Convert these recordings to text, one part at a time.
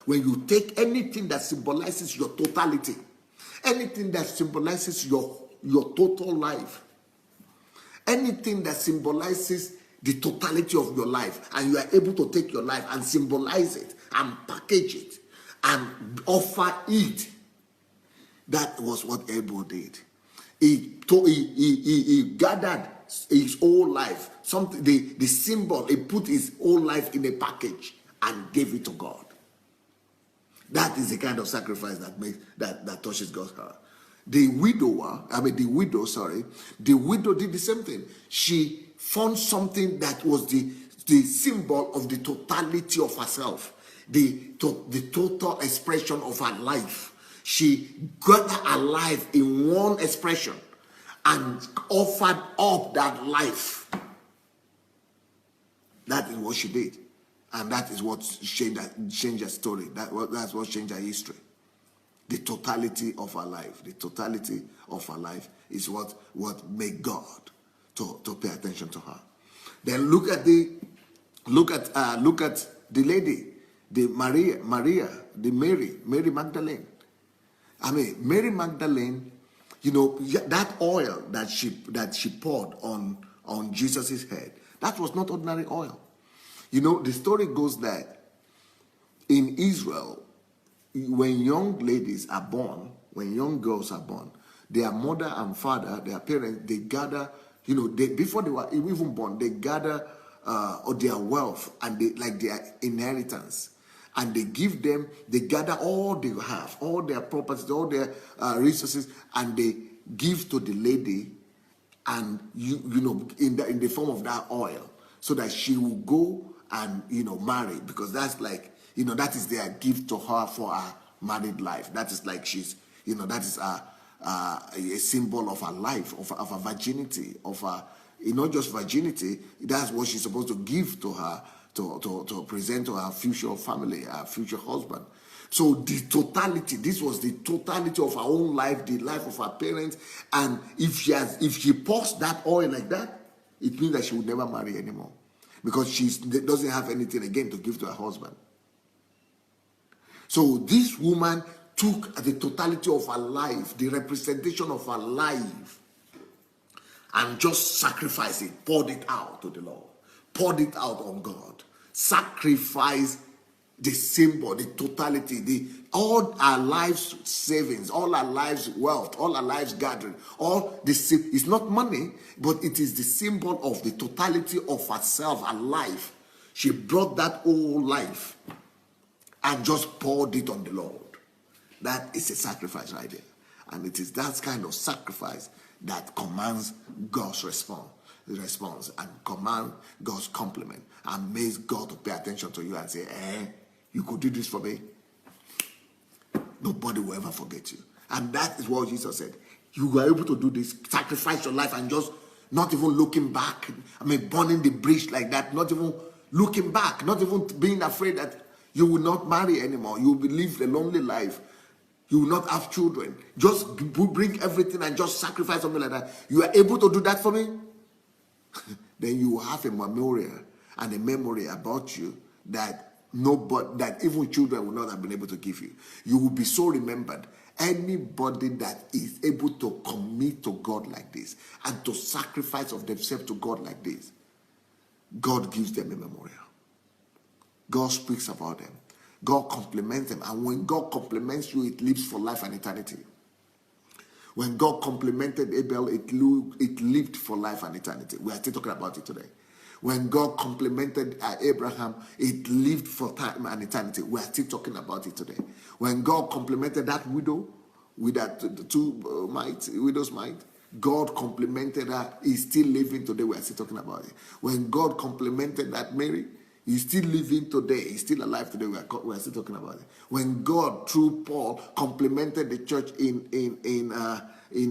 When you take anything that symbolizes your totality, anything that symbolizes your total life, anything that symbolizes the totality of your life, and you are able to take your life and symbolize it and package it and offer it, that was what Abel did. He gathered his whole life, something, the symbol, he put his whole life in a package and gave it to God. That is the kind of sacrifice that touches God's heart. The widow did the same thing. She found something that was the symbol of the totality of herself, the total expression of her life. She got her life in one expression and offered up that life. That is what she did. And that is what changed her story. That's what changed her history. The totality of her life. The totality of her life is what made God to pay attention to her. Then look at the lady, the Mary Magdalene. I mean, Mary Magdalene, that oil that she poured on Jesus' head, that was not ordinary oil. The story goes that in Israel, when young ladies are born, when young girls are born, their mother and father, their parents, they gather, before they were even born, they gather their wealth and their inheritance. And they gather all they have, all their properties, all their resources, and they give to the lady, and in the form of that oil, so that she will go and marry, because that's that is their gift to her for her married life. That is that is a symbol of her life, of her virginity, of her not just virginity. That's what she's supposed to give to her. To present to her future family, her future husband. So the totality, this was the totality of her own life, the life of her parents. And if she pours that oil like that, it means that she would never marry anymore, because she doesn't have anything again to give to her husband. So this woman took the totality of her life, the representation of her life, and just sacrificed it, poured it out to the Lord. Poured it out on God. Sacrifice the symbol, the totality, all our lives' savings, all our lives' wealth, all our lives' gathering, it's not money, but it is the symbol of the totality of herself, her life. She brought that whole life and just poured it on the Lord. That is a sacrifice right there. And it is that kind of sacrifice that commands God's response and command God's compliment and makes God to pay attention to you and say, you could do this for me. Nobody will ever forget you. And that is what Jesus said. You were able to do this, sacrifice your life and just not even looking back. Burning the bridge like that, not even looking back, not even being afraid that you will not marry anymore. You will live a lonely life. You will not have children. Just bring everything and just sacrifice something like that. You are able to do that for me? Then you will have a memorial and a memory about you that even children will not have been able to give you. You will be so remembered. Anybody that is able to commit to God like this and to sacrifice of themselves to God like this, God gives them a memorial. God speaks about them. God compliments them. And when God compliments you, it lives for life and eternity. When God complimented Abel, it lived for life and eternity. We are still talking about it today. When God complimented Abraham, it lived for time and eternity. We are still talking about it today. When God complimented that widow with that widow's mite, God complimented her. He's still living today. We are still talking about it. When God complimented that Mary, he's still living today. He's still alive today. We are still talking about it. When God, through Paul, complimented the church in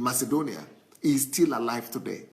Macedonia, he's still alive today.